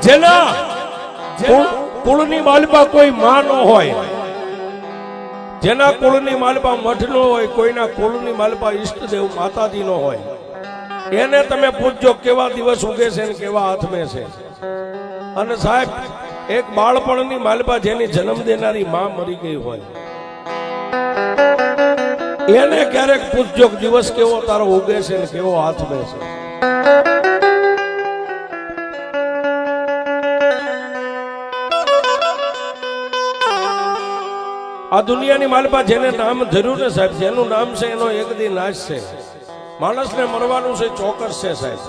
જેના કુળની માલપા કોઈ માં ન હોય, જેના કુળની માલપા મઠ ન હોય, કોઈના કુળની માલપા ઈષ્ટદેવ માતાજી નો હોય, એને તમે પૂછજો કેવા દિવસ ઉગે છે ને કેવા હાથમે છે. અને સાહેબ એક બાળપણની માલપા જેની જન્મ દેનારી માં મરી ગઈ હોય, એને ક્યારેક પૂછજો દિવસ કેવો તારો ઉગે છે ને કેવો હાથમે છે. આ દુનિયાની માલપા જેને નામ ધર્યું ને સાહેબ, જેનું નામ છે એનો એક દી નાશ છે. માણસને મરવાનું છે, ચોક્કસ છે સાહેબ.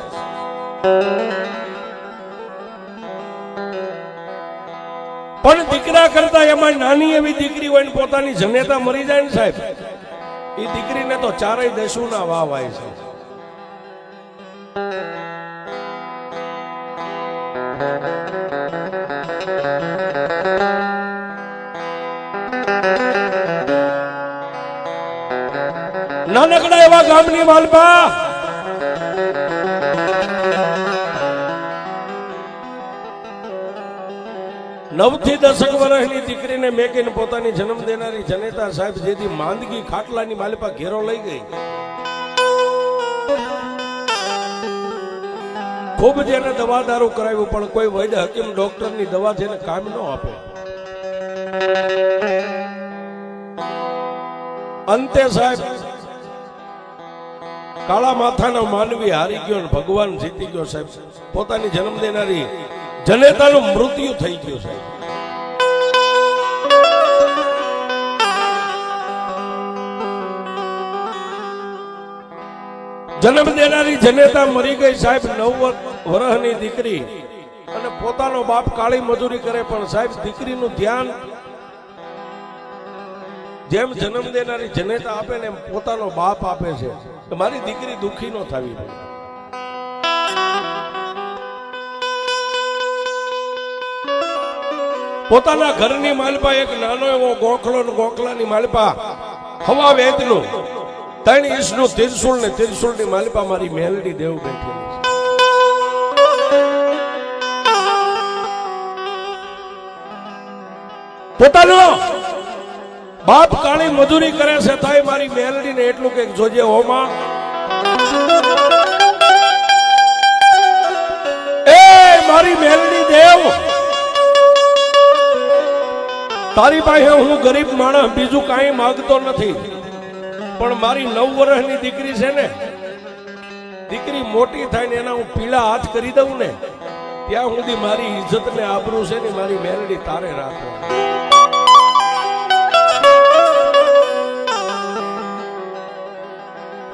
પણ દીકરા કરતા એમાં નાની એવી દીકરી હોય ને પોતાની જનેતા મરી જાય ને સાહેબ, એ દીકરીને તો ચારેય દેશોના વાવ આવે છે. નાનકડા એવા ગામની માલપા નવથી 10 વર્ષની દીકરીને મેકીને પોતાની જન્મ દેનારી જનેતા સાહેબ જેથી માંદગી ખાટલાની માલપા ઘેરો લઈ ગઈ. ખૂબ જેને દવા દારૂ કરાવ્યું પણ કોઈ વૈદ્ય હકીમ ડોક્ટરની દવા જેને કામ ન આપે. અંતે સાહેબ કાળા માથાનો માનવી હારી ગયો ને ભગવાન જીતી ગયો સાહેબ. પોતાની જન્મ દેનારી જનેતાનું મૃત્યુ થઈ ગયું સાહેબ. જન્મ દેનારી જનેતા મરી ગઈ સાહેબ. 9 વર્ષની દીકરી અને પોતાનો બાપ કાળી મજૂરી કરે પણ સાહેબ દીકરીનું ધ્યાન જેમ જન્મ દેનારી જનેતા આપે ને એમ પોતાનો બાપ આપે છે કે મારી દીકરી દુખી ન થવી પડે. પોતાના ઘરની માલપા એક નાનો એવો ગોખલો ને ગોખલાની માલપા હવા વેતનું 3 ઇંચનું ત્રિશુલ ને ત્રિશુલની માલપા મારી મેલડી દેવ બેઠેલી છે. પોતાનો બાપ કાળી મજૂરી કરે છે થાય મારી મેલડીને એટલું કે જોજે હોમાં એ મારી મેલડી દેવ, તારી પાસે હું ગરીબ માણસ બીજું કાંઈ માંગતો નથી, પણ મારી 9 વર્ષની દીકરી છે ને, દીકરી મોટી થાય ને એના હું પીળા હાથ કરી દઉં ને ત્યાં સુધી મારી ઇજ્જત ને આબરૂ છે ને મારી મેલડી તારે રાખો.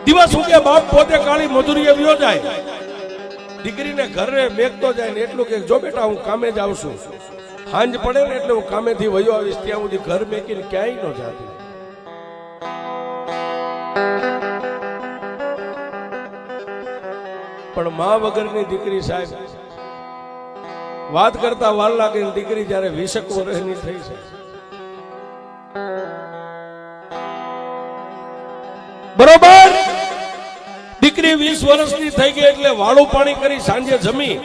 દિવસ ઉગે બાપ પોતે કાળી મજૂરીએ વ્યો જાય, દીકરીને ઘરે મેકતો જાય ને એટલું કે જો બેટા હું કામે જ આવશું, સાંજ પડે ને એટલે હું કામેથી વયો આવીશ, ત્યાં સુધી ઘર મેકીને ક્યાંય ન જાતી. પણ મા વગરની દીકરી સાહેબ વાત કરતા વાર લાગે ને દીકરી જયારે 20 વર્ષની થઈ છે બરોબર, દીકરી 20 વર્ષની થઈ ગઈ એટલે વાળું પાણી કરી સાંજે જમી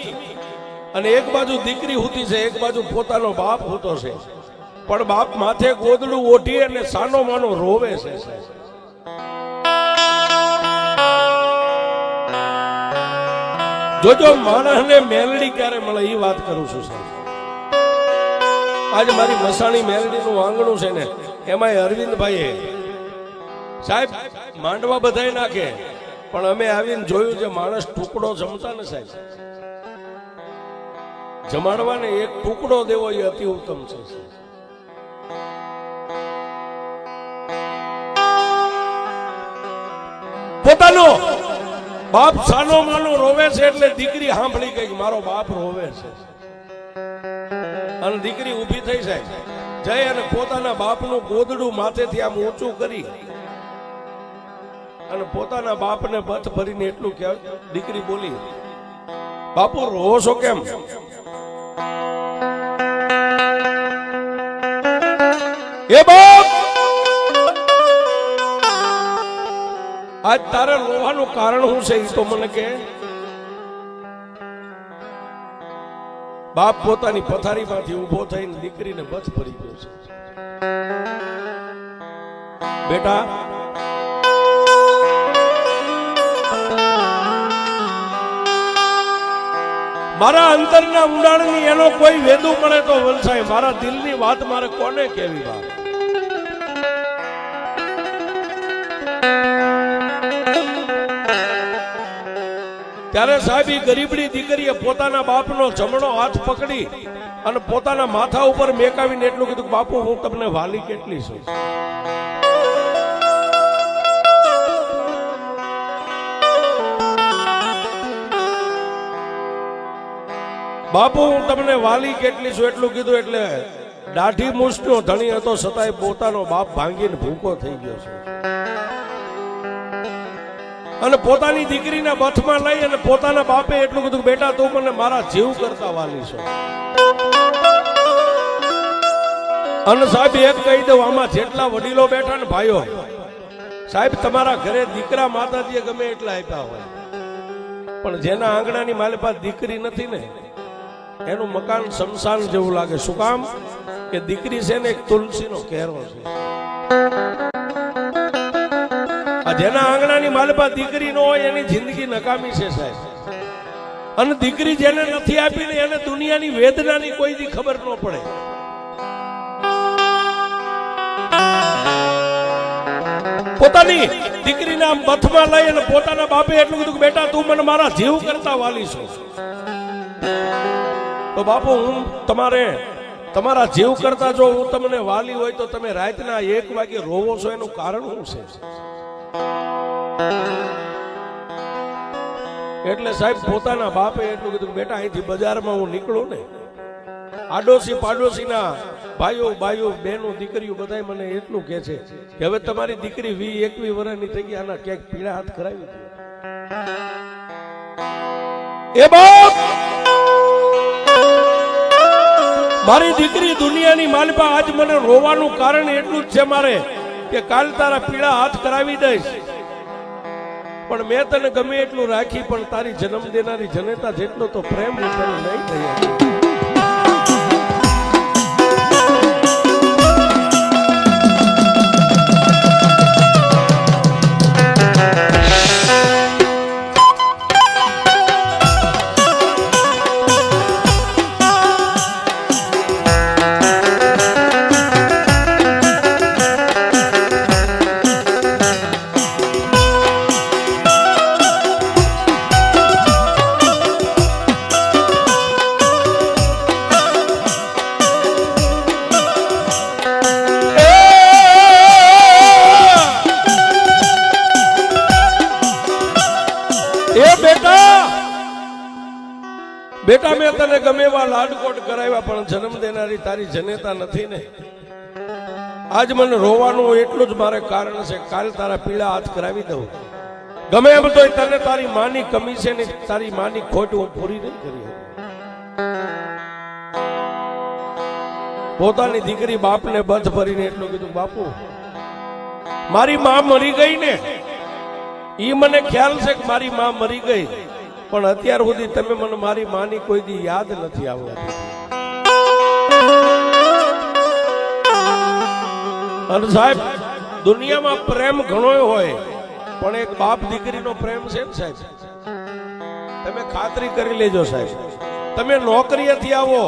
અને એક બાજુ દીકરી હુતી છે, એક બાજુ પોતાનો બાપ હુતો છે. પણ બાપ માથે ગોદડું ઓઢી અને સાનો માનો રોવે છે. જોજો માણસને મેલડી ક્યારે મળે એ વાત કરું છું સાહેબ. આજ મારી મસાણી મેલડીનું આંગણું છે ને એમાં અરવિંદભાઈ સાહેબ માંડવા બધાય નાખે પણ અમે આવીને જોયું છે માણસ ટુકડો જમતા ને સાહેબ, જમાડવાને એક ટુકડો દેવો એ અતિ ઉત્તમ છે. પોતાનો બાપ સાનો માનો રોવે છે એટલે દીકરી સાંભળી ગઈ મારો બાપ રોવે છે અને દીકરી ઊભી થઈ જાય જઈ અને પોતાના બાપનું ગોદડું માથેથી આમ ઊંચું કરી અને પોતાના બાપને બથ ભરીને એટલું કે દીકરી બોલી બાપુ રોવો છો કેમ? એ બાપ આજ તારે રોવાનું કારણ શું છે એ તો મને કે. બાપ પોતાની પથારીમાંથી ઊભો થઈને દીકરીને બચ ભરી ગયો છે. બેટા, મારા અંતરના ઊંડાણની એનો કોઈ વેદુ મળે તો વંશાય. મારા દિલની વાત મારે કોને કેવી વાત? ત્યારે સાહેબ ઈ ગરીબડી દીકરીએ પોતાના બાપનો જમણો હાથ પકડી અને પોતાના માથા ઉપર મેકાવીને એટલું કીધું, બાપુ હું તમને વાલી કેટલી છું. બાપુ હું તમને વાલી કેટલી છું એટલું કીધું એટલે દાઢી મૂછનો ધણી હતો છતાંય પોતાનો બાપ ભાંગીને ભૂકો થઈ ગયો છે. અને પોતાની દીકરીના બથમાં લઈ અને પોતાના બાપે એટલું કીધું, બેટા તું મને મારા જીવ કરતા વાલી છો. અને સાહેબ એક કહી દઉં, આમાં જેટલા વડીલો બેઠા ને ભાઈઓ, સાહેબ તમારા ઘરે દીકરા માતાજીએ ગમે એટલા આપ્યા હોય, પણ જેના આંગણાની માલે પાસે દીકરી નથી ને એનું મકાન શમશાન જેવું લાગે. શું કામ? કે દીકરી છે ને એક તુલસીનો કેરો છે. જેના આંગણાની માલપા દીકરી ન હોય એની જિંદગી નકામી છે સાહેબ. અને દીકરી જેને નથી આપીને એને દુનિયાની વેદનાની કોઈ દી ખબર ન પડે. પોતાની દીકરીને આમ બથમાં લઈ અને પોતાના બાપે એટલું કીધું, બેટા તું મને મારા જીવ કરતા વાલી છું. તો બાપુ હું તમારા જીવ કરતા જો હું તમને વાલી હોય તો તમે રાતના 1 વાગે રોવો છો, એનું કારણ શું છે? એટલે સાહેબ પોતાના બાપે એટલું કીધું, બેટા અહીંથી બજારમાં હું નીકળું ને, આડોશી પાડોશીના ભાઈઓ બાઈઓ બહેનો દીકરીઓ બધા મને એટલું કહે છે કે હવે તમારી દીકરી 20-21 વર્ષની થઈ ગઈ, આના ક્યાંક પીળા હાથ કરાવી દો. એ બાપ, મારી દીકરી દુનિયાની માલપા આજ મને રોવાનું કારણ એટલું જ છે મારે કે કાલ તારા પીળા હાથ કરાવી દઈશ, પણ મેં તને ગમે એટલું રાખી પણ તારી જન્મ દેનારી જનેતા જેટલો તો પ્રેમ હું તને નહીં દઈ. બેટા મેં તને ગમે એવા લાડકોટ કરાવ્યા પણ જન્મ દેનારી તારી જનેતા નથી ને. આજ મને રોવાનું એટલું જ મારે કારણ છે, કાલ તારા પીળા હાથ કરાવી દઉં. ગમે એમ તો તને તારી માની કમી છે ને તારી માની ખોટ હું પૂરી નહીં કરી. પોતાની દીકરી બાપને બંધ ભરીને એટલું કીધું, બાપુ મારી માં મરી ગઈ ને, ઈ મને ખ્યાલ છે કે મારી માં મરી ગઈ, પણ અત્યાર સુધી તમે મને મારી માની કોઈ દી યાદ નથી આવવા દીધી. અને સાહેબ દુનિયામાં પ્રેમ ઘણો હોય પણ એક બાપ દીકરીનો પ્રેમ છે ને સાહેબ, તમે ખાતરી કરી લેજો સાહેબ. તમે નોકરીએથી આવો,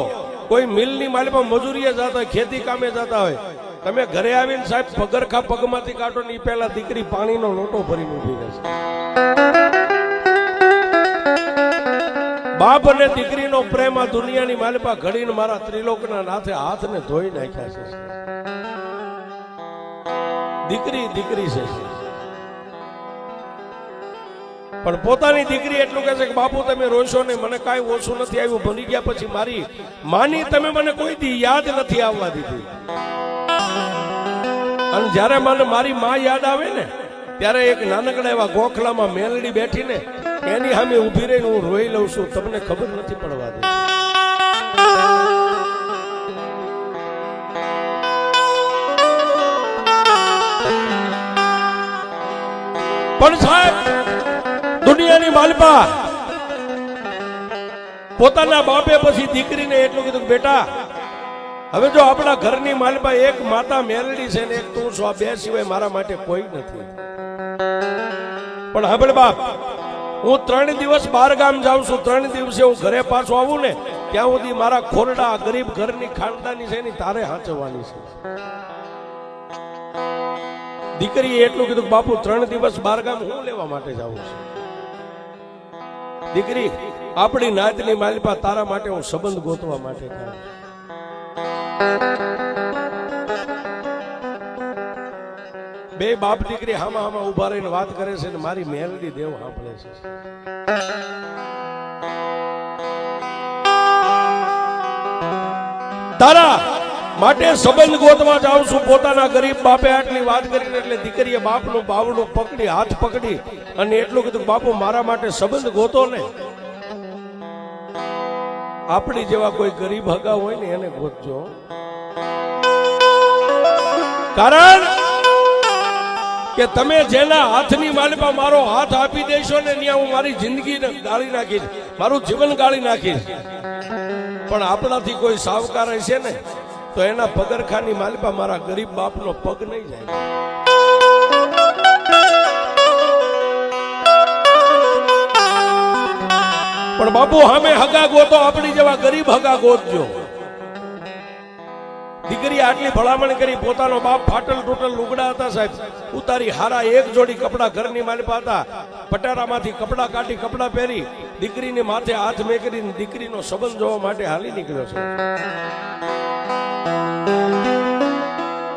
કોઈ મિલની માલિકમાં મજૂરીએ જતા હોય, ખેતી કામે જતા હોય, તમે ઘરે આવીને સાહેબ પગરખા પગમાંથી કાઢો ને એ પહેલા દીકરી પાણીનો લોટો ભરીને ઉભી રહેશે. બાપ અને દીકરીનો પ્રેમ આ દુનિયાની માલિપા ઘડીને મારા ત્રિલોકના નાથે હાથને ધોઈ નાખ્યા છે. દીકરી દીકરી છે, પણ પોતાની દીકરી એટલું કહે છે કે બાપુ તમે રોશો ને, મને કાંઈ ઓછું નથી આવ્યું, ભણી ગયા પછી મારી માની તમે મને કોઈ દી યાદ નથી આવવા દીધી. અને જ્યારે મને મારી માં યાદ આવે ને ત્યારે એક નાનકડા એવા ગોખલામાં મેલડી બેઠીને એની સામે ઉભી રહીને હું રોઈ લઉં છું, તમને ખબર નથી પડવા દે. પણ સાહેબ દુનિયાની માલપા પોતાના બાપે પછી દીકરીને એટલું કીધું કે બેટા હવે જો આપણા ઘરની માલપા એક માતા મેલડી છે ને એક તું છો, આ બે સિવાય મારા માટે કોઈ નથી. પણ હવે બાપ હું 3 દિવસ બહાર ગામ જાઉં છું, 3 દિવસે હું ઘરે પાછો આવું ને ત્યાં સુધી મારા ખોરડા ગરીબ ઘરની ખાનદાની છે ને તારે હાંચવાની છે. દીકરીએ એટલું કીધું કે બાપુ 3 દિવસ બહાર ગામ હું લેવા માટે જાઉં છું. દીકરી આપણી નાતની માલિપા તારા માટે હું સંબંધ ગોતવા માટે જાઉં છું. બે બાપ દીકરી હામા હામા ઉભા રહીને વાત કરે છે ને મારી મેલડી દેવ સાંભળે છે. તારા માટે સંબંધ ગોતવા જાઉં છું. પોતાના ગરીબ બાપે આટલી વાત કરીને એટલે દીકરીએ બાપનું બાવડું પકડી હાથ પકડી અને એટલું કીધું બાપુ મારા માટે સંબંધ ગોતો ને. આપણી જેવા કોઈ ગરીબ હગા હોય ને એને ગોતજો. કારણ કે તમે જેના હાથની માલિપા મારો હાથ આપી દેશો ને ત્યાં હું મારી જિંદગી ગાળી નાખીશ, મારું જીવન ગાળી નાખીશ. પણ આપણાથી કોઈ સાવકાર હશે ને તો એના પગરખાની માલિપા મારા ગરીબ બાપનો પગ નહીં જાય. પણ બાપુ સામે હગા ગોતો, આપણી જેવા ગરીબ હગા ગોતજો. દીકરી આટલી ભલામણ કરી. પોતાનો બાપ ફાટલ ટૂટલ લુગડા હતા સાહેબ, ઉતારી હારા એક જોડી કપડા ઘરની માલિપા હતા, પટારામાંથી કપડા કાઢી કપડા પહેરી દીકરીને માથે હાથ મેકરીને દીકરીનો સંબંધ જોવા માટે હાલી નીકળ્યો છે.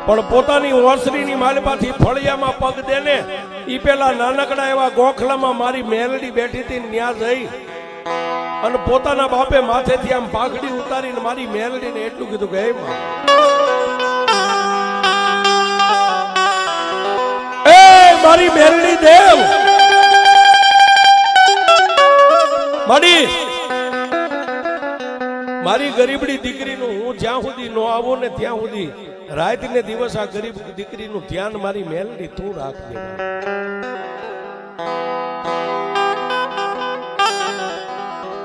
પણ પોતાની ઓસરીની માલિપાથી ફળિયામાં પગ દેને ઈ પેલા નાનકડા એવા ગોખલામાં મારી મેલડી બેઠી હતી ન્યા જઈ અને પોતાના બાપે માથેથી આમ પાઘડી ઉતારીને મારી મેલડીને એટલું કીધું કે એ મારી મેલડી દેવ, મારી ગરીબડી દીકરીનું હું જ્યાં સુધી નો આવું ને ત્યાં સુધી રાત ને દિવસ આ ગરીબ દીકરીનું ધ્યાન મારી મેલડી તું રાખજે.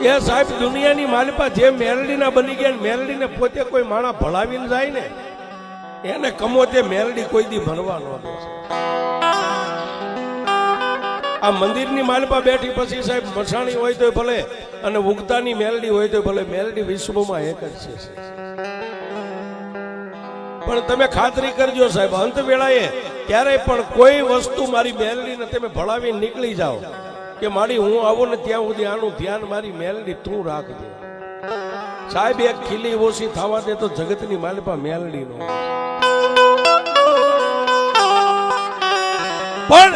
એ સાહેબ દુનિયાની માલિપા જે મેલડીના બની ગયા, મેલડીને પોતે કોઈ માણા ભળાવીને જાય ને એને કમોતે મેલડી કોઈ દી ભરવા ન દે. આ મંદિરની માલિપા બેઠી પછી સાહેબ મસાણી હોય તો ભલે અને ઉગતાની મેલડી હોય તો ભલે, મેલડી વિશ્વમાં એક જ છે. પણ તમે ખાતરી કરજો સાહેબ અંત વેળાએ ક્યારેય પણ કોઈ વસ્તુ મારી મેલડીને તમે ભળાવીને નીકળી જાઓ કે મારી હું આવું ને ત્યાં સુધી આનું ધ્યાન મારી મેલડી તું રાખજે. સાહેબ એક ખીલી ઓછી થવા દે તો જગતની માલિપા મેલડી નો. પણ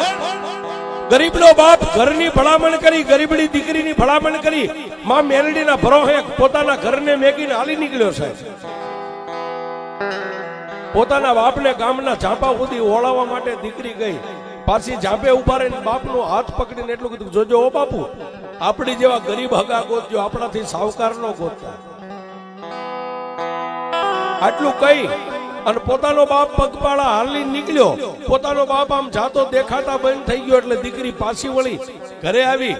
ગરીબનો બાપ ઘરની ભલામણ કરી, ગરીબડી દીકરીની ભલામણ કરી, માં મેલડીના ભરોહે પોતાના ઘરને મેકીને હાલી નીકળ્યો સાહેબ. પોતાના બાપને ગામના ઝાંપા સુધી ઓળાવવા માટે દીકરી ગઈ. પાછી ઝાંપે ઉભા રહીને બાપનો હાથ પકડીને એટલું કીધું જોજો ઓ બાપુ આપણી જેવા ગરીબ હગા ગોતજો, આપણાથી સાવકાર નો ગોતતા. આટલું કઈ અને પોતાનો બાપ પગપાળા હાલી નીકળ્યો. પોતાનો બાપ આમ જાતો દેખાતા બંધ થઈ ગયો એટલે દીકરી પાછી વળી ઘરે આવી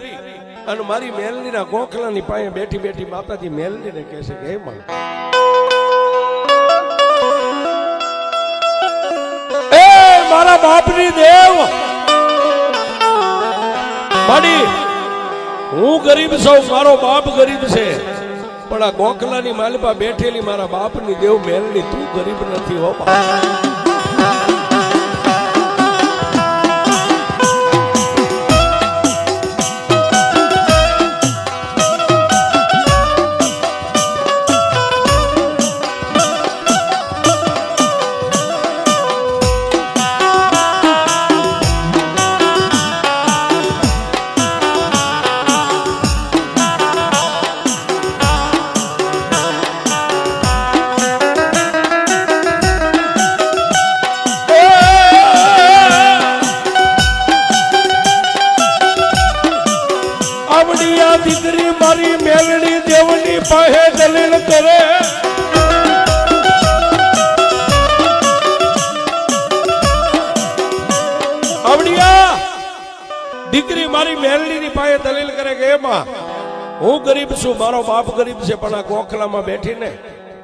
અને મારી મેલડીના ગોખલાની પાસે બેઠી બેઠી માતાજી મેલડીને કહે છે કે હે માં, એ મારા બાપની દેવ, માડી હું ગરીબ છું, મારો બાપ ગરીબ છે, પણ આ ગોખલાની માલિપા બેઠેલી મારા બાપની દેવ મેલડી તું ગરીબ નથી હો બાપ. દીકરી મારી મેલડી દેવની પાસે દલીલ કરે, આવડિયા દીકરી મારી મેલડીની પાસે દલીલ કરે કે એમાં હું ગરીબ છું, મારો બાપ ગરીબ છે, પણ આ ગોખલામાં બેઠીને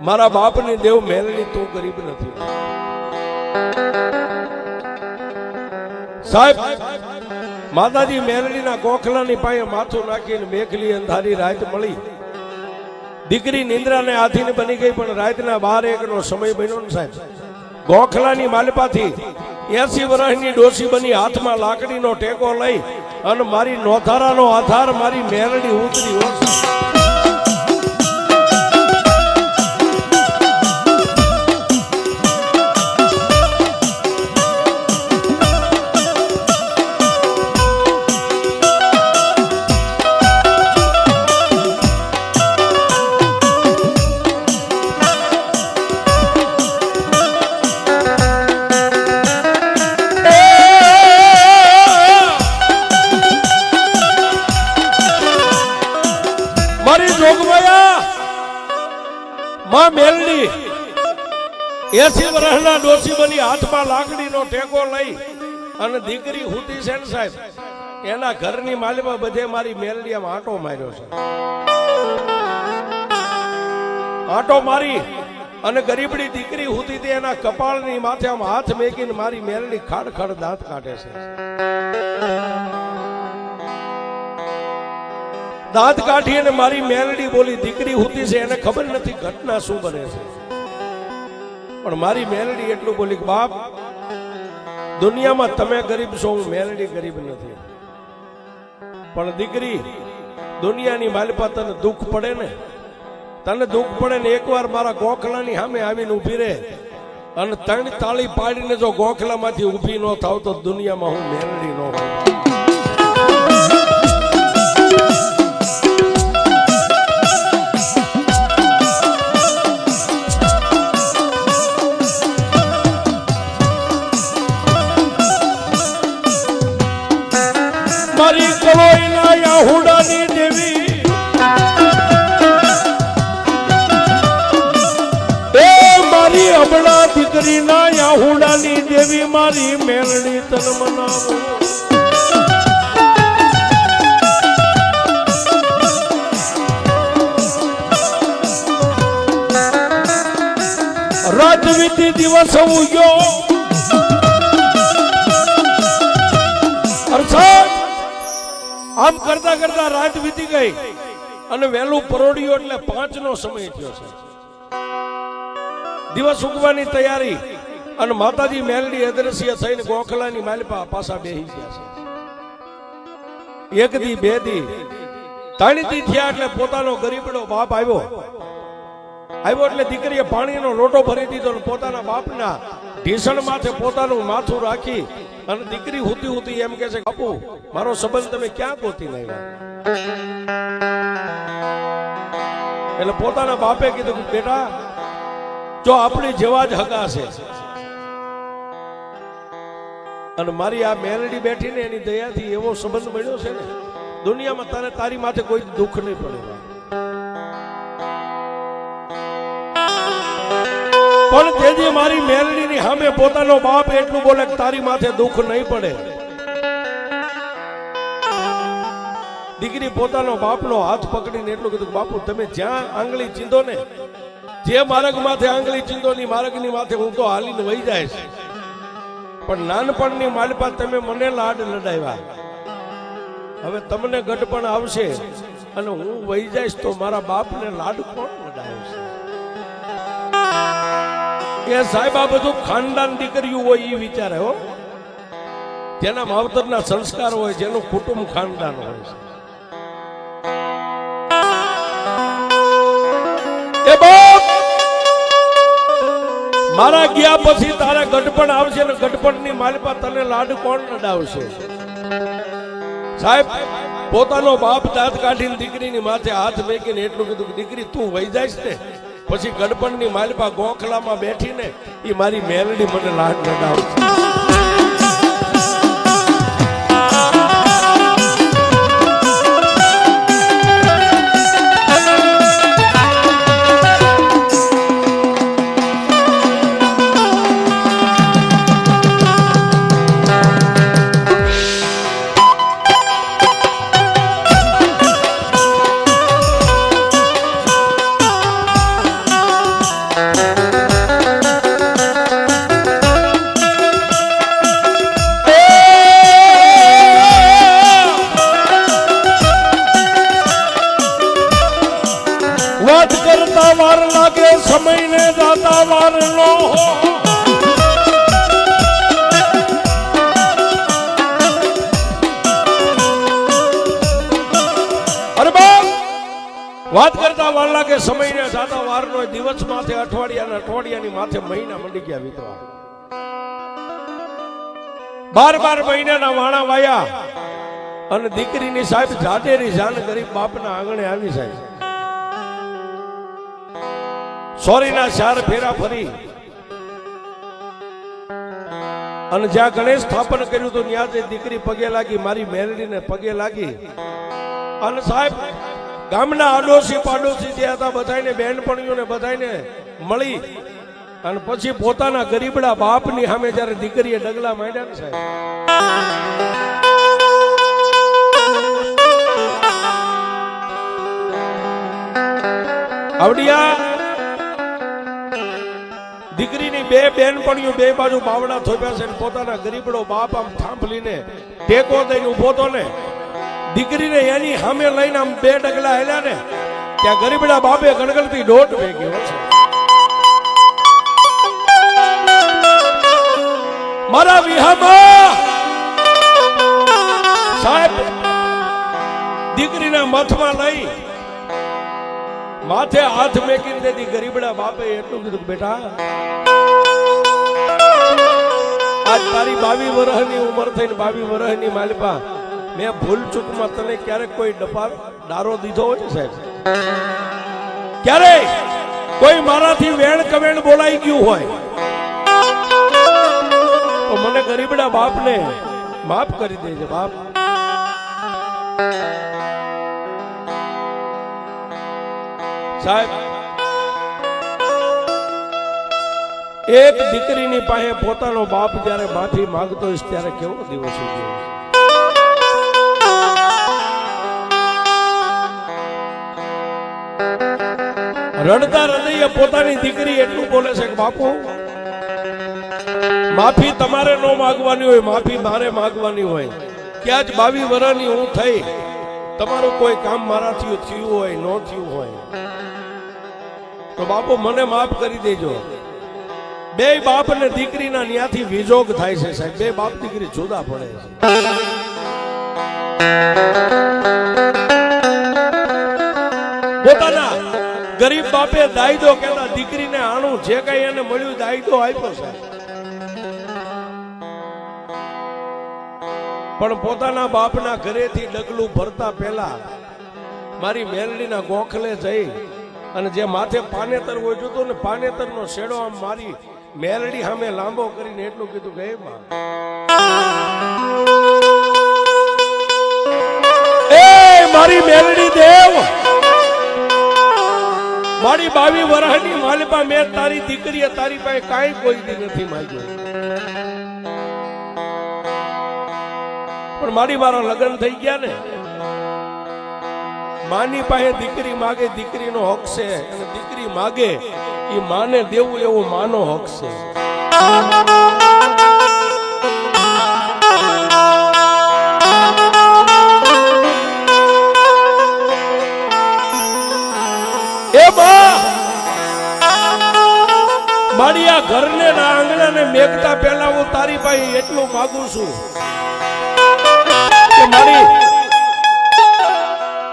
મારા બાપની દેવ મેલડી તું ગરીબ નથી. સાહેબ માતાજી મેલડીના ગોખલાની પાસે માથું નાખીને મેઘલી અંધારી રાત મળી. દીકરી નિંદ્રાને આધીન બની ગઈ, પણ રાતના 12-1 નો સમય બન્યો ને સાહેબ. ગોખલાની માલપાથી 80 વર્ષની ડોસી બની, હાથમાં લાકડીનો ટેકો લઈ અને મારી નોધારાનો આધાર મારી મેલડી ઉતરી. માં મેલડી 80 વર્ષના ડોસી બની, હાથમાં લાકડીનો ટેકો લઈ અને દીકરી હુતી છે ને સાહેબ, એના ઘરની માલીમાં બધે મારી મેલડી આમ આંટો માર્યો છે. આંટો મારી અને ગરીબડી દીકરી હુતી તે એના કપાળની માથે આમ હાથ મેકીને મારી મેલડી ખાડ ખાડ દાંત કાઢે છે. દાંત કાઢી અને મારી મેલડી બોલી, દીકરી હુતી છે, એને ખબર નથી ઘટના શું બને છે, પણ મારી મેલડી એટલું બોલી કે બાપ, દુનિયામાં તમે ગરીબ છો, હું મેલડી ગરીબ નથી. પણ દીકરી, દુનિયાની માલપા તને દુઃખ પડે ને, તને દુઃખ પડે ને એકવાર મારા ગોખલાની સામે આવીને ઊભી રહે અને 3 તાળી પાડીને જો ગોખલામાંથી ઊભી ન થાવ તો દુનિયામાં હું મેલડી ન હોય. મારી કલોઈના યાહુડાની દેવી, એ મારી અબળા દીકરીના યાહુડાની દેવી, મારી મેલડી તન મનાવો. રાજવીતી દિવસ ઉગ્યો, અર્થાત આમ કરતા કરતા રાત વીતી ગઈ અને વહેલું પરોડ્યું એટલે 5 નો સમય થયો છે. દિવસ ઉગવાની તૈયારી અને માતાજી મેલડી અદ્રશ્ય થઈને ગોખલાની માલપા પાછા બેહી ગયા છે. 1 દી 2 દી 3 દી થયા એટલે પોતાનો ગરીબડો બાપ આવ્યો એટલે દીકરીએ પાણીનો લોટો ભરી દીધો અને પોતાના બાપના ઢીસણ માથે પોતાનું માથું રાખી અને દીકરી હુતી હુતી એમ કે છે, બાપુ મારો સંબંધ તમે ક્યાં ગોતી લાવ્યા? એટલે પોતાના બાપે કીધું કે બેટા, જો આપણી જેવા જ હગા છે અને મારી આ મેલડી બેઠી ને એની દયાથી એવો સંબંધ મળ્યો છે ને, દુનિયામાં તને તારી માથે કોઈ દુઃખ નહીં પડે. પણ તેજી મારી મેલડીની સામે પોતાનો બાપ એટલું બોલે કે તારી માથે દુઃખ નહીં પડે. દીકરી પોતાનો બાપનો હાથ પકડીને એટલું કીધું, બાપુ તમે જ્યાં આંગળી ચીંધો ને, જે માર્ગ માથે આંગળી ચીંધો ની માર્ગની માથે હું તો હાલીને વહી જાય છે, પણ નાનપણની માલપા તમે મને લાડ લડાવ્યા, હવે તમને ગઢપણ આવશે અને હું વહી જઈશ તો મારા બાપને લાડ કોણ લડાવશે? એ સાહેબ આ બધું ખાનદાન દીકરીઓ હોય એ વિચારે હો, જેના માવતરના સંસ્કાર હોય, જેનું કુટુંબ ખાનદાન હોય છે. એ બાપ, મારા ગયા પછી તારે ગઢપણ આવશે ને ગઢપણની માલપા તને લાડ કોણ લડાવશે? સાહેબ પોતાનો બાપ દાંત કાઢીને દીકરીની માથે હાથ મેકીને એટલું કીધું, દીકરી તું વહી જાય ને પછી ગઢપણની માલપા ગોખલામાં બેઠીને એ મારી મેલડી મને લાડ લડાવશે. વાત કરતા વાર લાગે સમયને જાતા વાર નો હો વાત કરતા વાર લાગે સમયને જાતા વાર નો દિવસ માથે અઠવાડિયાની માથે મહિના મંડી ગયા વીતવા 12 મહિનાના વાણા વાયા અને દીકરીની સાહેબ જાડેરી જાન ગરીબ બાપના આંગણે આવી સાહેબ સોરીના 4 ફેરા ફરી અને જ્યાં ગણેશ સ્થાપન કર્યું હતું ત્યાં જે દીકરી પગે લાગી મારી મેલડીને પગે લાગી અને સાહેબ ગામના આડોશી પાડોશી જે હતા બધાને બહેનપણીઓને બધાને મળી અને પછી પોતાના ગરીબડા બાપની સામે જ્યારે દીકરીએ ડગલા માંડ્યા ને સાહેબ આવડિયા દીકરીની 2 બહેનપણીઓ 2 બાજુ બાવડા થોપ્યા છે પોતાના ગરીબડો બાપ આમ થાંભલીને ટેકો દઈને ઉભો તો ને દીકરીને એની સામે લઈને આમ 2 ડગલા હેલ્યા ને ત્યાં ગરીબડા બાપે ગણગણતી દોઢ ભેગી છે મારા વિહામાં સાહેબ દીકરીના મથમાં લઈ માથે હાથ મેકીને દેતી ગરીબડા બાપે એટલું કીધું બેટા આજ તારી 22 વર્ષની ઉંમર થઈને 22 વર્ષની માલિપા મેં ભૂલ ચૂકમાં તને ક્યારેક કોઈ ડારો દીધો હોય છે સાહેબ ક્યારે કોઈ મારાથી વેણ કવેણ બોલાઈ ગયું હોય તો મને ગરીબડા બાપને માફ કરી દેજે બાપ સાહેબ એક દીકરીની પાસે પોતાનો બાપ જ્યારે માફી માંગતો હોય ત્યારે કેવો દિવસ ઉજવે રડતા હૃદયે પોતાની દીકરી એટલું બોલે છે કે બાપુ માફી તમારે ન માંગવાની હોય માફી મારે માંગવાની હોય કે આજ 22 વર્ષની હું થઈ તમારું કોઈ કામ મારાથી થયું હોય ન થયું હોય તો બાપુ મને માફ કરી દેજો 2 બાપ ને દીકરીના ન્યાથી વિજોગ થાય છે સાહેબ 2 બાપ દીકરી જુદા પડે છે પોતાના ગરીબ બાપે દાયદો કેતા દીકરીને આણું જે કઈ એને મળ્યું દાયદો આપ્યો છે પણ પોતાના બાપના ઘરેથી ડગલું ભરતા પહેલા મારી મેલડીના ગોખલે જઈ અને જે માથે પાનેતર હોય જોતો ને પાનેતરનો શેડો આમ મારી મેલડી સામે લાંબો કરીને એટલું કીધું કે એ મારી મેલડી દેવ મારી 22 વર્ષની માલિપા મેં તારી દીકરીએ તારી પાસે કાંઈ કોઈ દી નથી માંગ્યું પણ મારા લગ્ન થઈ ગયા ને માની પાસે દીકરી માગે દીકરીનો હક છે અને દીકરી માગે એ માને દેવું એવો માનો હક છે મારી આ ઘરને ના આંગણાને મેકતા પહેલા હું તારી પાસે એટલું માંગુ છું કે મારી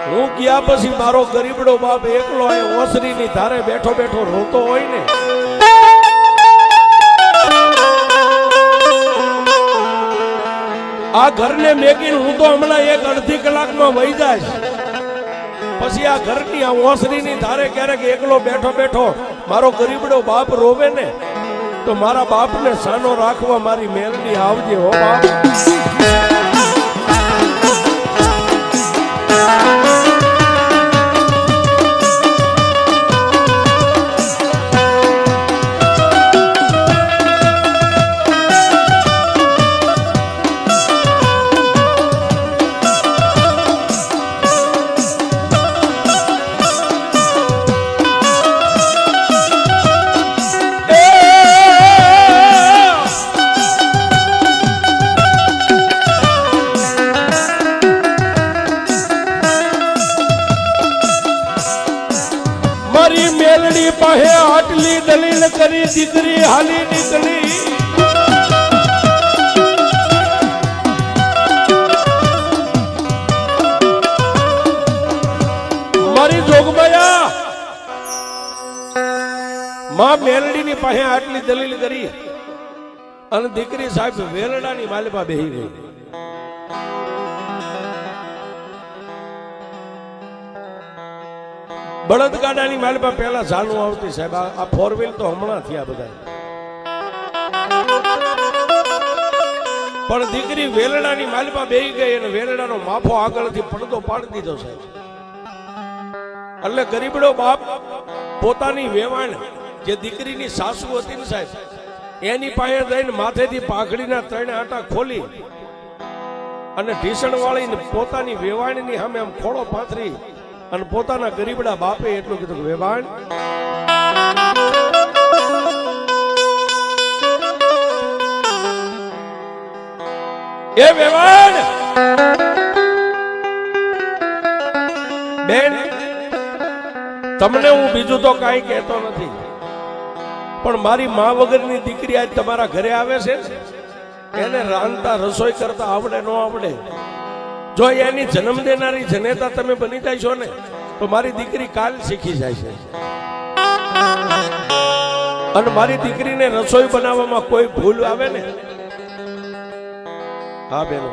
હું ગયા પછી મારો ગરીબડો બાપ એકલો એ ઓસરીની ધારે બેઠો બેઠો રોતો હોય ને આ ઘરને મેકીને હું તો હમણાં 1-અડધી કલાકમાં વહી જાય પછી આ ઘરની આ ઓસરીની ધારે ક્યારેક એકલો બેઠો બેઠો મારો ગરીબડો બાપ રોવે ને તો મારા બાપને સાનો રાખવા મારી મેલડી આવજે હો બાપ મારી મેલડી પાસે આટલી દલીલ કરી દીકરી હાલી નીકળી મારી જોગમાયા માં મેલડીની પાસે આટલી દલીલ કરી અને દીકરી સાહેબ વેલડાની માલપા બેહી ગઈ. બળદગાડાની માલપા પહેલા જાનું આવતી સાહેબ. આ 4 વ્હીલ તો હમણાં થયા બધા. પણ દીકરી વેલડાની માલપા બેહી ગઈ અને વેલડાનો માફો આગળથી પડદો પાડી દીધો સાહેબ. એટલે ગરીબડો બાપ પોતાની વેવાણ જે દીકરીની સાસુ હતી ને સાહેબ એની પાસે જઈને માથેથી પાઘડીના 3 આંટા ખોલી અને ઢીસણ વાળીને પોતાની વેવાણની સામે આમ ખોળો પાથરી અને પોતાના ગરીબડા બાપે એટલું કીધું કે વેવાણ એ વેવાણ બેન તમને હું બીજું તો કાંઈ કહેતો નથી પણ મારી મા વગરની દીકરી આજ તમારા ઘરે આવે છે એને રાંધતા રસોઈ કરતા આવડે ન આવડે જો એની જન્મ દેનારી જનેતા તમે બની જાય છો ને તો મારી દીકરી કાલ શીખી જાય છે. અને મારી દીકરીને રસોઈ બનાવવામાં કોઈ ભૂલ આવે ને હા બેનો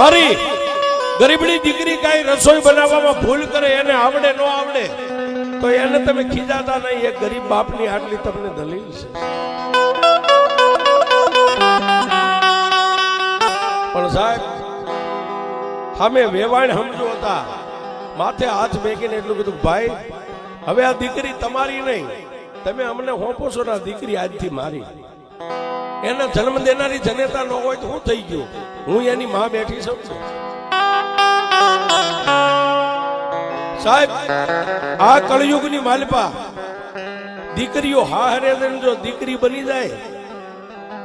મારી ગરીબડી દીકરી કઈ રસોઈ બનાવવામાં ભૂલ કરે એને આવડે ન આવડે તો એને તમે ખીજાતા નહીં. એ ગરીબ બાપની આટલી તમને દલીલ છે. પણ સાહેબ અમે વેવાણ સમજો હતા માથે હાથ મેકીને એટલું કીધું ભાઈ હવે આ દીકરી તમારી નહીં તમે અમને હોપો છો ને દીકરી આજથી મારી. એને જન્મ દેનારી જનેતા ન હોય તો હું થઈ ગયું હું એની માં બેઠી છું સાહેબ. આ કળયુગની માલપા દીકરીઓ હારે જો દીકરી બની જાય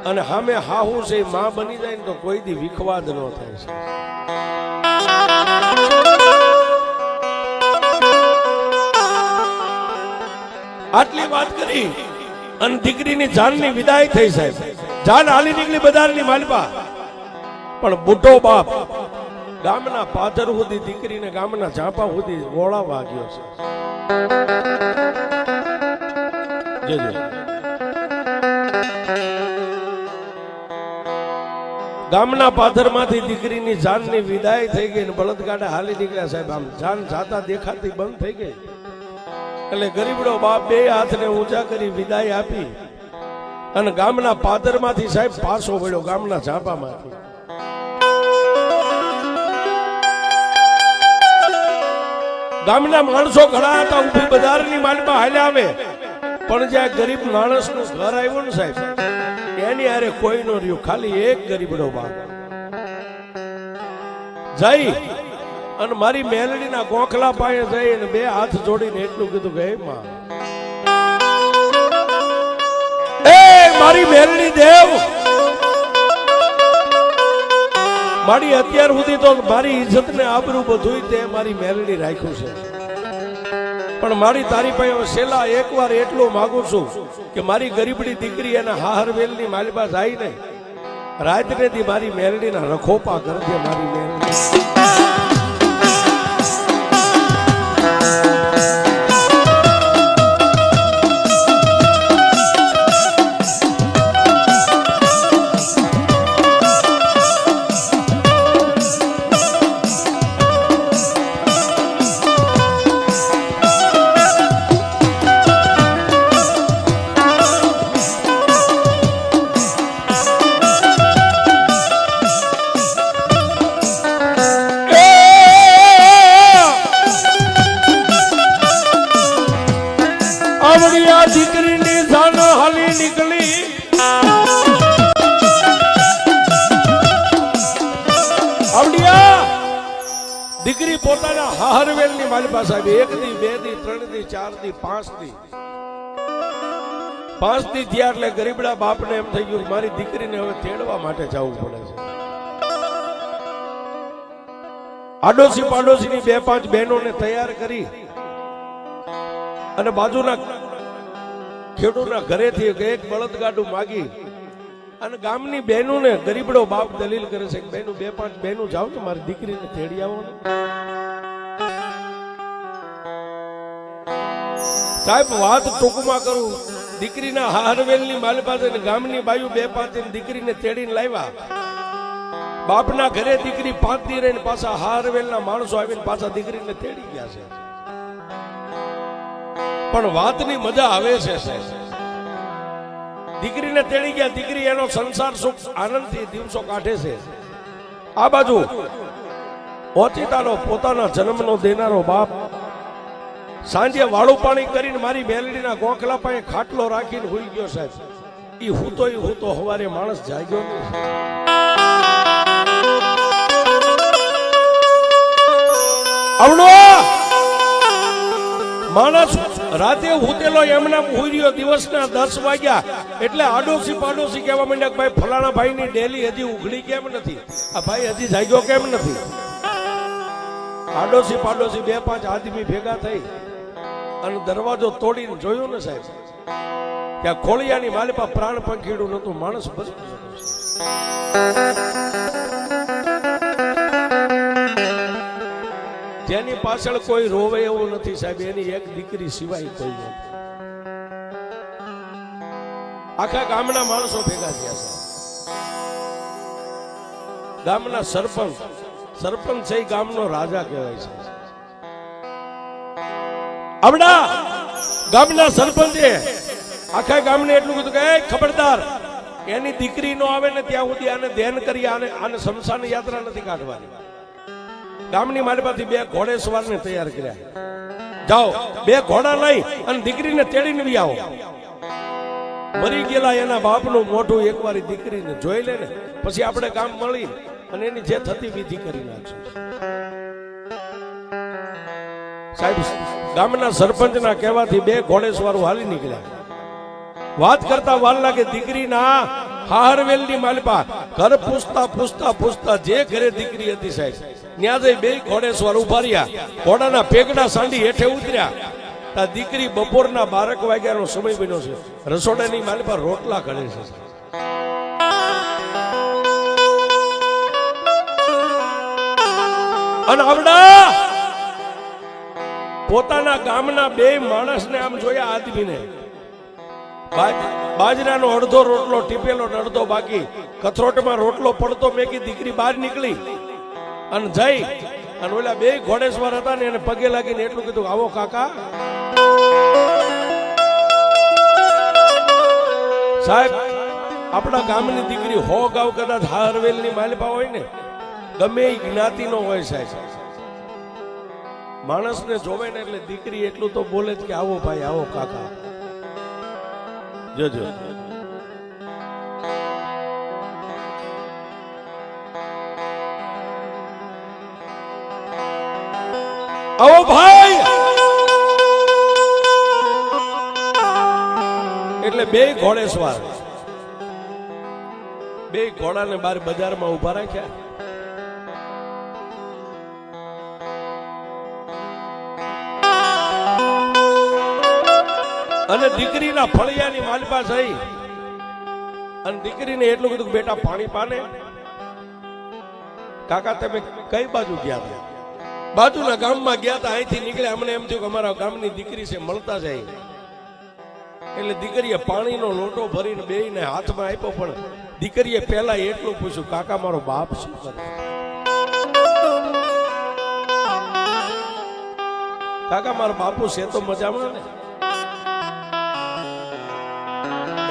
અને હામે હાહુ છે માં બની જાય ને તો કોઈ દી વિખવાદ ન થાય છે. આટલી વાત કરી અને દીકરીની જાનની વિદાય થઈ સાહેબ. જાન હાલી નીકળી બજારની માલપા પણ બુઢો બાપ ગામના પાદર સુધી દીકરીને ગામના ઝાંપા સુધી વોળાવા ગયો છે. ગામના પાથરમાંથી દીકરીની જાનની વિદાય થઈ ગઈ ને બળદગાડા હાલી નીકળ્યા સાહેબ. આમ જાન જાતા દેખાતી બંધ થઈ ગઈ એટલે ગરીબડો બાપ બે હાથને ઊંચા કરી વિદાય આપી અને ગામના પાદરમાંથી સાહેબ પાછો વળ્યો ગામના ઝાંપામાંથી. ગામના માણસો ઘણા હતા ઉભી બજારની માલમાં હાલ્યા આવે પણ જ્યાં ગરીબ માણસનું ઘર આવ્યું ને સાહેબ એની હારે કોઈ નો રહ્યું ખાલી એક ગરીબડો બાપ જઈ અને મારી મેલડીના ગોખલા પાસે જઈ અને બે હાથ જોડીને એટલું કીધું કે માં એ મારી મેલડી દેવ મારી અત્યાર સુધી તો મારી ઇજ્જત ને આબરૂ બધું તે મારી મેલડી રાખ્યું છે પણ મારી તારી પાસે છેલ્લા એકવાર એટલું માંગુ છું કે મારી ગરીબડી દીકરી એના હાહરવેલની માલપા જાય ને રાત્રેથી મારી મેલડીના રખોપા કરજે મારી મેલડી. દીકરીની જાન હાલી નીકળી આવડિયા દીકરી પોતાના હાહરવેલની માલપા સાહેબ 1 દી 2 દી 3 દી 4 દી 5 દી 5 દી થયા એટલે ગરીબડા બાપને એમ થઈ ગયું મારી દીકરીને હવે તેડવા માટે જવું પડે છે. આડોશી પાડોશીની 2-5 બહેનોને તૈયાર કરી અને બાજુના ખેડૂતના ઘરેથી એક બળદગાડું માગી અને ગામની બહેનોને ગરીબડો બાપ દલીલ કરે છે કે બહેનો 2-5 બહેનો જાઓ તો મારી દીકરીને તેડી આવો ને. સાહેબ વાત ટૂંકમાં કરું, દીકરીના હારવેલની માલ પાસે ગામની બાયુ 2-5 દીકરીને તેડીને લાવ્યા. બાપના ઘરે દીકરી 5 દી રહીને પાછા હારવેલના માણસો આવીને પાછા દીકરીને તેડી ગયા છે. પણ વાતની મજા આવે છે સાહેબ. દીકરીને તેડી ગયા, દીકરી એનો સંસાર સુખ આનંદથી દિવસો કાઢે છે. આ બાજુ ઓચિતાનો પોતાના જન્મનો દેનારો બાપ સાંજે વાળું પાણી કરીને મારી મેલડીના ગોખલા પાસે ખાટલો રાખીને હુઈ ગયો સાહેબ. ઈ હૂતો હવારે માણસ જાગ્યો નહીં. આવડો માણસ રાતે હુતેલો એમના હુઈ રહ્યો. દિવસના 10 વાગ્યા એટલે આડોશી પાડોશી કહેવા માંડ્યા કે ભાઈ ફલાણા ભાઈની ડેલી હજી ઉઘડી કેમ નથી, આ ભાઈ હજી જાગ્યો કેમ નથી. આડોશી પાડોશી 2-5 આદમી ભેગા થઈ અને દરવાજો તોડીને જોયું ને સાહેબ કે આ ખોળિયાની માલિપા પ્રાણ પંખીડું નતું, માણસ બચી ગયો. જેની પાછળ કોઈ રોવે એવું નથી સાહેબ, એની એક દીકરી સિવાય કોઈ નથી. આખા ગામના માણસો ભેગા થયા છે. ગામના સરપંચ છે, ગામનો રાજા કહેવાય છે. આવડા ગામના સરપંચે આખા ગામને એટલું કીધું કે ખબરદાર, એની દીકરી નો આવે ને ત્યાં સુધી આને ધ્યાન કરી, આને શમશાન યાત્રા નથી કાઢવાની. ગામની મારી પાસે 2 ઘોડેસવારને તૈયાર કર્યા. જાઓ 2 ઘોડા લઈ અને દીકરીને તેડીને બી આવો. મરી ગયેલા એના બાપનું મોઢું એકવાર દીકરીને જોઈ લે ને પછી આપણે ગામ મળી અને એની જે થતી વિધિ કરી નાખશું. સાહેબ ગામના સરપંચના કહેવાથી 2 ઘોડેસવારો હાલી નીકળ્યા. વાત કરતા વાર લાગે દીકરીના હારવેલની માલપા ઘર પૂછતા જે ઘરે દીકરી હતી સાહેબ ત્યાં જઈ 2 ઘોડેસવાર ઉભા રહ્યા. ઘોડાના પેગડા સાંડી હેઠે ઉતર્યા. તા દીકરી બપોરના 12 વાગ્યાનો સમય બન્યો છે. રસોડાની માલપા રોટલા ઘડે છે. અને આવડા પોતાના ગામના 2 માણસને આમ જોયા, આદમીને બાજરાનો અડધો રોટલો ટીપેલો અડધો બાકી, કથરોટમાં રોટલો પડતો મેકી દીકરી બહાર નીકળી અને જઈ અને ઓલા 2 ઘોડેસવાર હતા ને એને પગે લાગીને એટલું કીધું, આવો કાકા. સાહેબ આપણા ગામની દીકરી 100 ગાવ કદાચ હારવેલની માલપા હોય ને, ગમે એ જ્ઞાતિનો હોય સાહેબ, માણસને જોવે ને એટલે દીકરી એટલું તો બોલે જ કે આવો ભાઈ, આવો કાકા. જોજો આવો ભાઈ. એટલે 2 ઘોડેસવાર 2 ઘોડાને બહાર બજારમાં ઉભા રાખ્યા. અને દીકરીના ફળિયાની માલપા જઈ અને દીકરીને એટલું કીધું, બેટા પાણી પાને. કાકા તમે કઈ બાજુ ગયા હતા? બાજુના ગામમાં ગયા હતા. અહીંથી નીકળ્યા, અમને એમ થયું કે અમારા ગામની દીકરી છે, મળતા જાય. એટલે દીકરીએ પાણીનો લોટો ભરીને 2ને હાથમાં આપ્યો. પણ દીકરીએ પહેલા એટલું પૂછ્યું, કાકા મારો બાપ શું કરે? કાકા મારો બાપુ છે તો મજામાં ને?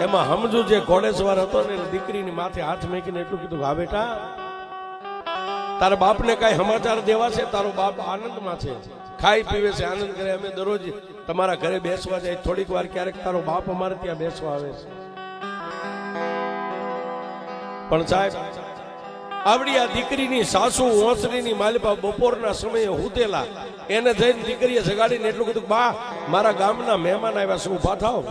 એમાં સમજુ જે ઘોડેસવાર હતો ને દીકરીની માથે હાથ મેકીને એટલું કીધું, હા બેટા તારા બાપને કઈ સમાચાર દેવા છે? તારો બાપ આનંદમાં છે, ખાઈ પીવે છે, આનંદ કરે. અમે દરરોજ તમારા ઘરે બેસવા જાય, થોડીક વાર ક્યારેક તારો બાપ અમારે ત્યાં બેસવા આવે છે. પણ સાહેબ આવડી આ દીકરીની સાસુ ઓસરીની માલપા બપોરના સમયે હુતેલા, એને જઈને દીકરીએ જગાડીને એટલું કીધું, બા મારા ગામના મહેમાન આવ્યા છે, ઉભા થાવ.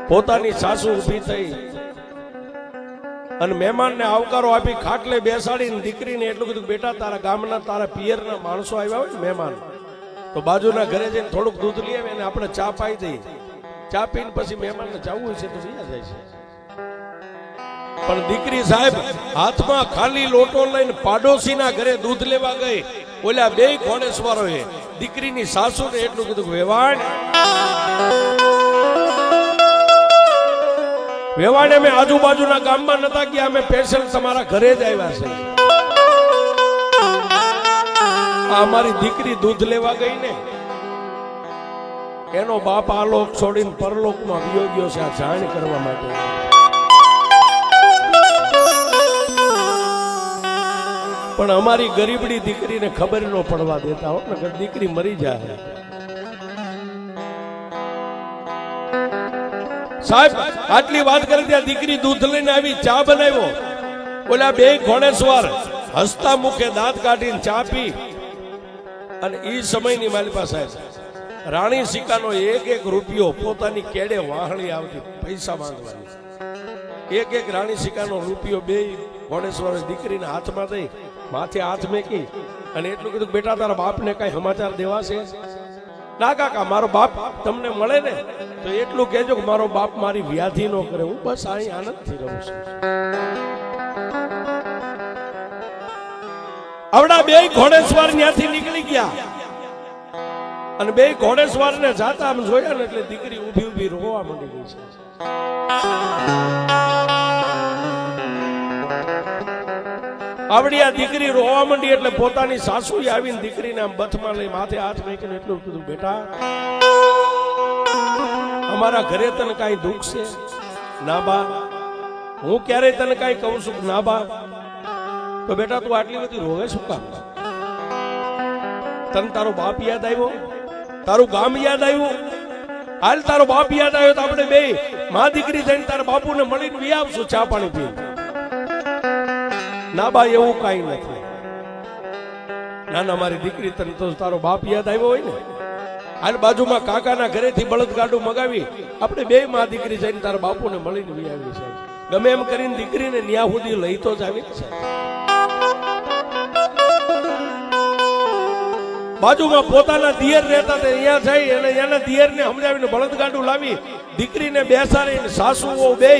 પોતાની સાસુ ઊભી થઈ અને મહેમાનને આવકારો આપી ખાટલે બેસાડીને દીકરીને એટલું કીધું, બેટા તારા ગામના તારા પિયરના માણસો આવ્યા હોય ને મહેમાન, તો બાજુના ઘરે જઈને થોડુંક દૂધ લઈ આવે અને આપણે ચા પાઈ દઈએ. ચા પીને પછી મહેમાનને જવું છે તો બીજા જાય છે. પણ દીકરી સાહેબ હાથમાં ખાલી લોટો લઈને પાડોશીના ઘરે દૂધ લેવા ગઈ. ઓલા બે ઘોડેસવારોએ દીકરીની સાસુને એટલું કીધું, વેવાણ વેવાણ અમે આજુબાજુના ગામમાં નતા ગયા, અમે સ્પેશિયલ તમારા ઘરે જ આવ્યા છે. અમારી દીકરી દૂધ લેવા ગઈ ને, એનો બાપ આ લોક છોડીને પરલોકમાં વિયો ગયો છે આ જાણ કરવા માટે. પણ અમારી ગરીબડી દીકરીને ખબર ન પડવા દેતા હો, નકર દીકરી મરી જાય. સાહેબ આટલી વાત કરી ત્યાં દીકરી દૂધ લઈને આવી, ચા બનાવ્યો. ઓલા બે ઘોડેસવાર હસતા મુખે દાંત કાઢીને ચા પી. અને એ સમયની માલિપા સાહેબ રાણી સિક્કાનો એક એક રૂપિયો પોતાની કેડે વાહણી આવતી પૈસા માંગવાની. એક એક રાણી સિક્કાનો રૂપિયો બે ઘોડેસવાર દીકરીના હાથમાં દઈ માથે હાથ મેકી અને એટલું કીધું, બેટા તારા બાપને કઈ સમાચાર દેવા છે? ના કાકા, મારો બાપ તમને મળે ને તો એટલું કહેજો કે મારો બાપ મારી વ્યાધિ ન કરે, હું બસ અહીં આનંદથી રહું છું. આવડા બે ઘોડેસવાર ત્યાંથી નીકળી ગયા અને બે ઘોડેસવાર ને જાતા આમ જોયા ને એટલે દીકરી ઊભી ઊભી રોવા માંડી ગઈ છે. આવડી આ દીકરી રોવા માંડી એટલે પોતાની સાસુએ આવીને દીકરીને આમ બથમાં લઈ માથે હાથ મૂકીને એટલું કીધું, બેટા અમારા ઘરે તને કાંઈ દુઃખ છે? ના બા. હું ક્યારેય તને કાંઈ કહું છું? ના બા. તો બેટા તું આટલી બધી રોવે શું કામ? તને તારો બાપ યાદ આવ્યો? તારું ગામ યાદ આવ્યું? હાલ તારો બાપ યાદ આવ્યો તો આપણે બે માં દીકરી જઈને તારા બાપુને મળીને વી આવશું ચા પાણી પી. ના બા, એવું કાંઈ નથી. ના ના, મારી દીકરી તને તો તારો બાપ યાદ આવ્યો હોય ને, હાલ બાજુમાં કાકાના ઘરેથી બળદગાડું મગાવી આપણે બે માં દીકરી જઈને તારા બાપુને મળીને વી આવી છે. ગમે એમ કરીને દીકરીને ન્યા સુધી લઈ તો જ આવી છે. બાજુમાં પોતાના દિયર રહેતા તે અહીંયા જઈ અને એના દિયરને સમજાવીને બળદગાડું લાવી દીકરીને બેસાડીને સાસુઓ બે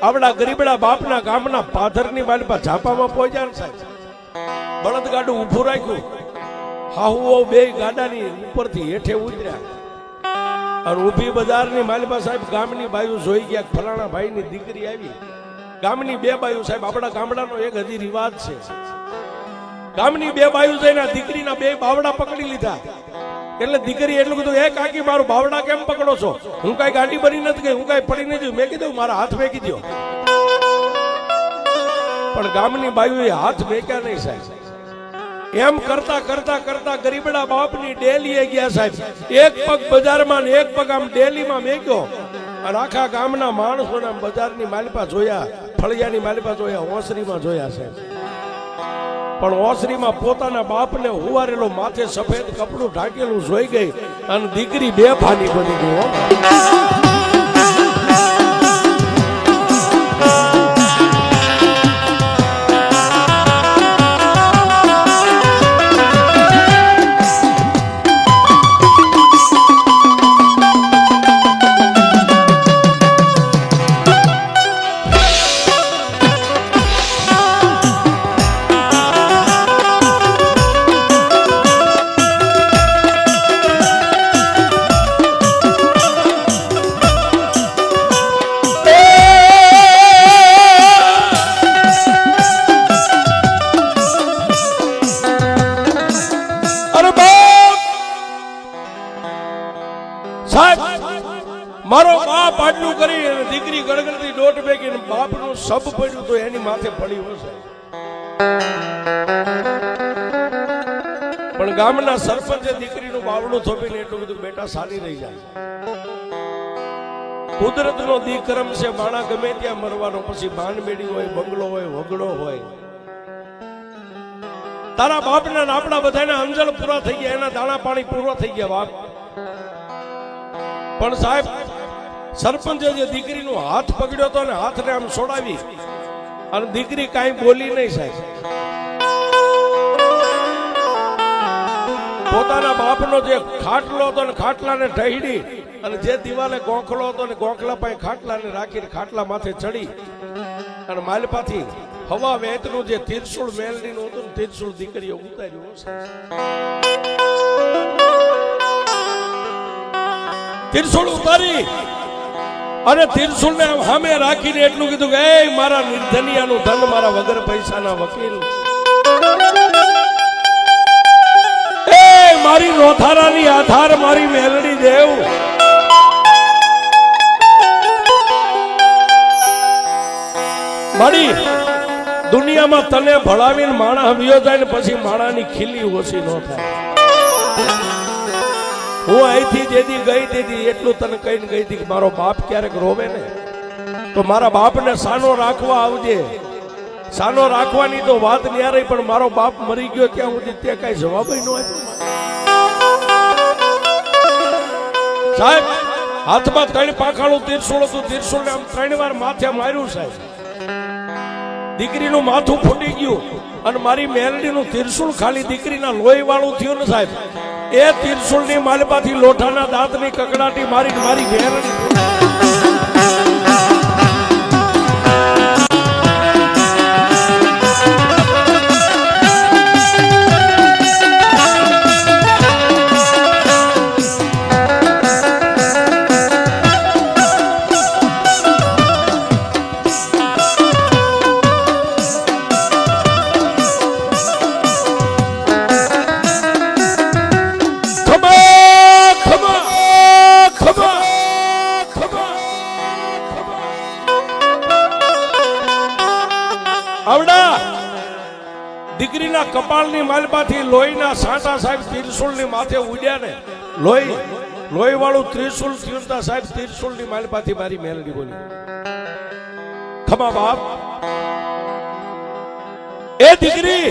આવડા ગરીબડા બાપના ગામના પાથરની બાલપા ઝાપામાં પહોંચ્યા ને સાહેબ. બળદગાડું ઊભું રાખ્યું, હાહુઓ બે ગાડાની ઉપરથી હેઠે ઉતર્યા અને ઊભી બજારની માલિપા સાહેબ ગામની બાયુ જોઈ ગયા, ફલાણા ભાઈની દીકરી આવી. ગામની બે બાયુ સાહેબ, આપણા ગામડાનો એક હજી રિવાજ છે, ગામની બે બાયુ જઈને દીકરીના બે બાવડા પકડી લીધા. એટલે દીકરી એટલું કીધું, એ કાકી મારું બાવડા કેમ પકડો છો? હું કઈ ગાડી બની નથી ગઈ, હું કઈ પડી નથી. મેં કીધું મારા હાથ મેકી દો. પણ ગામની બાયુએ હાથ મેક્યા નહીં સાહેબ. એમ કરતા કરતા કરતા ગરીબડા બાપની ડેલીએ ગયા સાહેબ. એક પગ બજારમાં ને એક પગ આમ ડેલીમાં મેક્યો અને આખા ગામના માણસોના બજારની માલિપા જોયા, ફળિયાની માલિપા જોયા, ઓસરીમાં જોયા સાહેબ. પણ ઓસરીમાં પોતાના બાપને હુવારેલો માથે સફેદ કપડું ઢાંકેલું જોઈ ગઈ અને દીકરી બેભાની બની ગઈ. મારો બાપ આટલું કરી અને દીકરી ગળગળતી દોટ બેગી બાપનું સબ પડ્યું તો એની માથે પડ્યું હશે. પણ ગામના સરપંચે દીકરીનું બાવડું થોપીને એટલું બધું, બેટા સારી રહી જાય. કુદરતનો દીકરમ છે, બાણા ગમે ત્યાં મરવાનો. પછી બાનમેડી હોય, બંગલો હોય, વગડો હોય. તારા બાપના આપણા બધાના અંજળ પૂરા થઈ ગયા, એના દાણા પાણી પૂરા થઈ ગયા બાપ. પણ સાહેબ સરપંચે જે દીકરીનો હાથ પકડ્યો હતો ને હાથને આમ છોડાવી અને દીકરી કાંઈ બોલી નહીં સાહેબ. પોતાના બાપનો જે ખાટલો હતો ને ખાટલાને ઢહડી અને જે દિવાલે ગોખલો હતો ને ગોખલા પાસે ખાટલાને રાખીને ખાટલા માથે ચડી અને માલપાથી હવા વેતનું જે તિરસુળ મેલડીનું હતું ને તિરસુળ દીકરીઓ ઉતાર્યું. તિરસુળ ઉતારી અને તિરસુળ ને સામે રાખીને એટલું કીધું કે એ મારા નિર્ધનિયાનું ધન, મારા વગર પૈસાના વકીલ, એ મારી નોથારાની આધાર, મારી મેલડી દેવ, મારી દુનિયામાં તને ભળાવીને માણા હવ્યો જાય ને પછી માણાની ખીલી ઓછી ન થાય. હું અહીંથી જેથી ગઈ તેથી એટલું તને કહીને ગઈ હતી કે મારો બાપ ક્યારેક રોવે ને તો મારા બાપને સાનો રાખવા આવજે. સાનો રાખવાની તો વાત ન્યારી, પણ મારો બાપ મરી ગયો ત્યાં સુધી તે કઈ જવાબ ન આપ્યો સાહેબ. હાથમાં 3 પાંખાળું તિરસુળ હતું. તિરસુળ ને આમ 3 વાર માથે માર્યું સાહેબ. દીકરીનું માથું ફૂટી ગયું અને મારી મેલડીનું તિરસુળ ખાલી દીકરીના લોહી વાળું થયું ને સાહેબ. એ તિરસુળની માલપાથી લોઠાના દાંતની કકડાટી મારી મારી મેલડી દીકરીના કપાળની માલપાથી લોહીના સાંટા સાહેબ તિરસુળની માથે ઉડ્યા ને લોહી વાળું ત્રિશુલ થયું સાહેબ. તિરસુળની માલપાથી મારી મેલડી બોલી, ખમા બાપ, એ દીકરી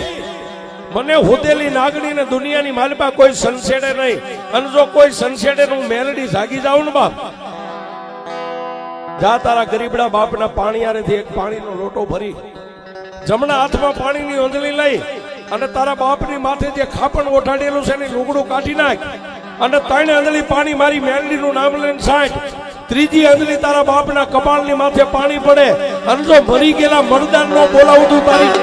મને હોદેલી નાગણી ને દુનિયાની માલપા કોઈ સંસેડે નહીં, અને જો કોઈ સંસેડે હું મેલડી જાગી જાઉં ને બાપ, જા તારા ગરીબડા બાપના પાણીયારેથી એક પાણીનો લોટો ભરી જમણા હાથમાં પાણીની અંજલી લઈ અને તારા બાપની માથે જે ખાપણ ઓઠાડેલું છે ને લુગડું કાઢી નાખ અને 3 અંજલી પાણી મારી મેલડીનું નામ લઈને સાંઠ. 3જી અંજલી તારા બાપના કપાળની માથે પાણી પડે અને જો મરી ગયેલા મરદાન નો બોલાવતું તારી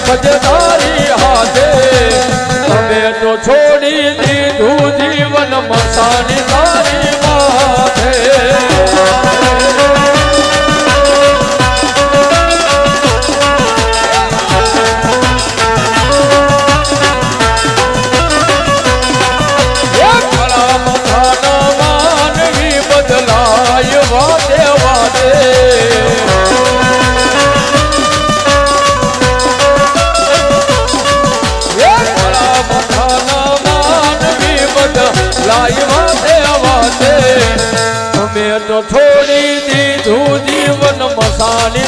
ભજનારી હાથે તમે તો છોડી દીધું જીવન મસાની તારી માથે અમે તો છોડી દીધું જીવન મસાની